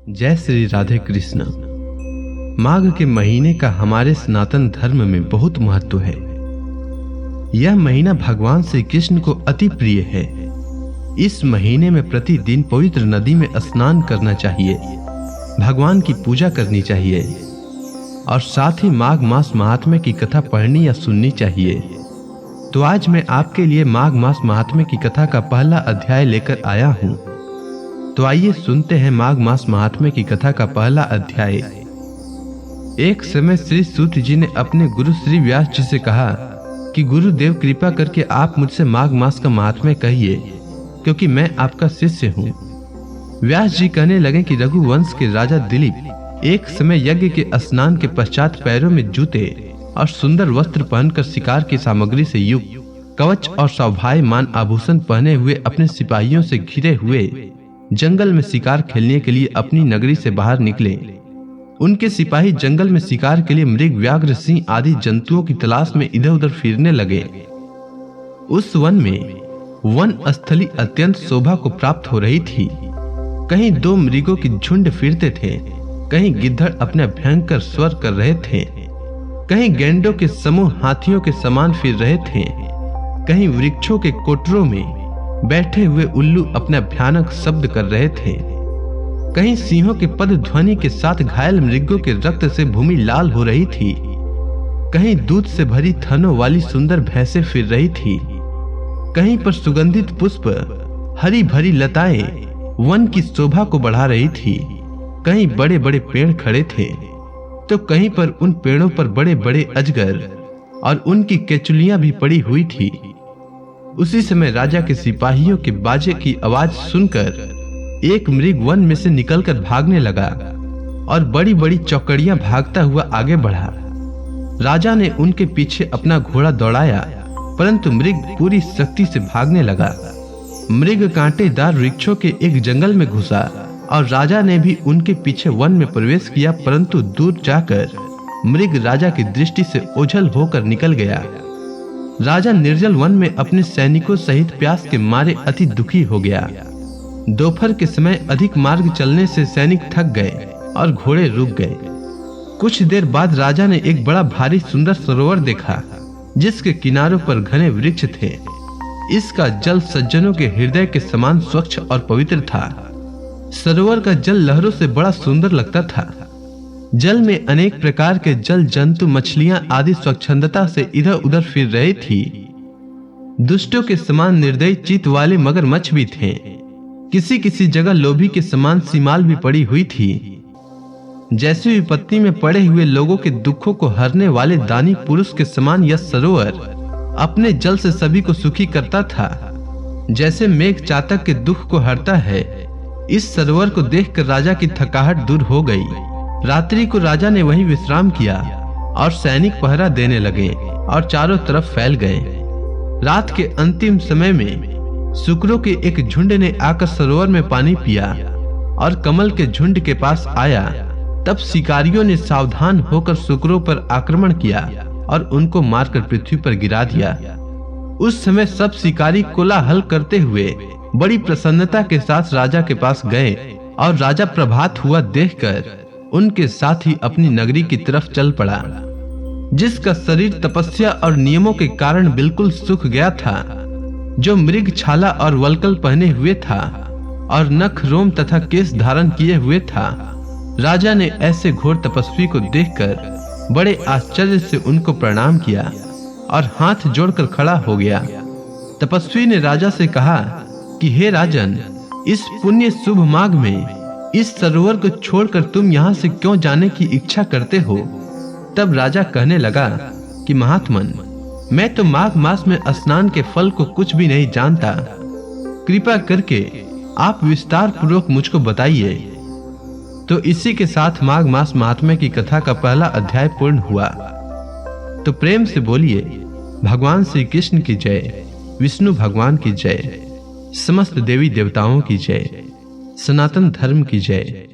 जय श्री राधे कृष्ण। माघ के महीने का हमारे सनातन धर्म में बहुत महत्व है। यह महीना भगवान श्री कृष्ण को अति प्रिय है। इस महीने में प्रतिदिन पवित्र नदी में स्नान करना चाहिए, भगवान की पूजा करनी चाहिए और साथ ही माघ मास महात्म्य की कथा पढ़नी या सुननी चाहिए। तो आज मैं आपके लिए माघ मास महात्म्य की कथा का पहला अध्याय लेकर आया हूँ। तो आइए सुनते हैं माघ मास महात्म्य की कथा का पहला अध्याय। एक समय श्री सूत जी ने अपने गुरु श्री व्यास जी से कहा कि गुरुदेव कृपा करके आप मुझसे माघ मास का महात्म्य कहिए, क्योंकि मैं आपका शिष्य हूँ। व्यास जी कहने लगे कि रघुवंश के राजा दिलीप एक समय यज्ञ के स्नान के पश्चात पैरों में जूते और सुंदर वस्त्र पहनकर शिकार की सामग्री से युक्त कवच और शोभायमान आभूषण पहने हुए अपने सिपाहियों से घिरे हुए जंगल में शिकार खेलने के लिए अपनी नगरी से बाहर निकले। उनके सिपाही जंगल में शिकार के लिए मृग, व्याघ्र, सिंह आदि जंतुओं की तलाश में इधर उधर फिरने लगे। उस वन में वन स्थली अत्यंत शोभा को प्राप्त हो रही थी। कहीं दो मृगों की झुंड फिरते थे, कहीं गिद्धड़ अपने भयंकर स्वर कर रहे थे, कहीं गैंडों के समूह हाथियों के समान फिर रहे थे, कहीं वृक्षों के कोटरों में बैठे हुए उल्लू अपना भयानक शब्द कर रहे थे, कहीं सिंहों के पद ध्वनि के साथ घायल मृगों के रक्त से भूमि लाल हो रही थी, कहीं दूध से भरी थनों वाली सुंदर भैंसें फिर रही थी, कहीं पर सुगंधित पुष्प, हरी भरी लताएं वन की शोभा को बढ़ा रही थी, कहीं बड़े बड़े पेड़ खड़े थे तो कहीं पर उन पेड़ों पर बड़े बड़े अजगर और उनकी केचुलियां भी पड़ी हुई थी। उसी समय राजा के सिपाहियों के बाजे की आवाज सुनकर एक मृग वन में से निकलकर भागने लगा और बड़ी बड़ी चौकड़ियां भागता हुआ आगे बढ़ा। राजा ने उनके पीछे अपना घोड़ा दौड़ाया, परंतु मृग पूरी शक्ति से भागने लगा। मृग कांटेदार वृक्षों के एक जंगल में घुसा और राजा ने भी उनके पीछे वन में प्रवेश किया, परंतु दूर जाकर मृग राजा की दृष्टि से ओझल होकर निकल गया। राजा निर्जल वन में अपने सैनिकों सहित प्यास के मारे अति दुखी हो गया। दोपहर के समय अधिक मार्ग चलने से सैनिक थक गए और घोड़े रुक गए। कुछ देर बाद राजा ने एक बड़ा भारी सुंदर सरोवर देखा, जिसके किनारों पर घने वृक्ष थे। इसका जल सज्जनों के हृदय के समान स्वच्छ और पवित्र था। सरोवर का जल लहरों से बड़ा सुंदर लगता था। जल में अनेक प्रकार के जल जंतु, मछलियां आदि स्वच्छंदता से इधर उधर फिर रहे थी। दुष्टों के समान निर्दयी चित्त वाले मगरमच्छ भी थे। किसी किसी जगह लोभी के समान सीमाल भी पड़ी हुई थी। जैसी विपत्ति में पड़े हुए लोगों के दुखों को हरने वाले दानी पुरुष के समान यह सरोवर अपने जल से सभी को सुखी करता था। जैसे मेघ चातक के दुख को हरता है, इस सरोवर को देखकर राजा की थकावट दूर हो गई। रात्रि को राजा ने वहीं विश्राम किया और सैनिक पहरा देने लगे और चारों तरफ फैल गए। रात के अंतिम समय में शुक्रों के एक झुंड ने आकर सरोवर में पानी पिया और कमल के झुंड के पास आया। तब शिकारियों ने सावधान होकर शुक्रों पर आक्रमण किया और उनको मारकर पृथ्वी पर गिरा दिया। उस समय सब शिकारी कोलाहल करते हुए बड़ी प्रसन्नता के साथ राजा के पास गए और राजा प्रभात हुआ देखकर उनके साथ ही अपनी नगरी की तरफ चल पड़ा। जिसका शरीर तपस्या और नियमों के कारण बिल्कुल सूख गया था, जो मृग छाला और वल्कल पहने हुए था और नख, रोम तथा केश धारण किए हुए था। राजा ने ऐसे घोर तपस्वी को देखकर बड़े आश्चर्य से उनको प्रणाम किया और हाथ जोड़कर खड़ा हो गया। तपस्वी ने राजा से कहा कि हे राजन, इस पुण्य शुभ माघ में इस सरोवर को छोड़कर तुम यहाँ से क्यों जाने की इच्छा करते हो? तब राजा कहने लगा कि महात्मन, मैं तो माघ मास में स्नान के फल को कुछ भी नहीं जानता। कृपा करके आप विस्तार पूर्वक मुझको बताइए। तो इसी के साथ माघ मास महात्म्य की कथा का पहला अध्याय पूर्ण हुआ। तो प्रेम से बोलिए भगवान श्री कृष्ण की जय, विष्णु भगवान की जय, समस्त देवी देवताओं की जय, सनातन धर्म की जय।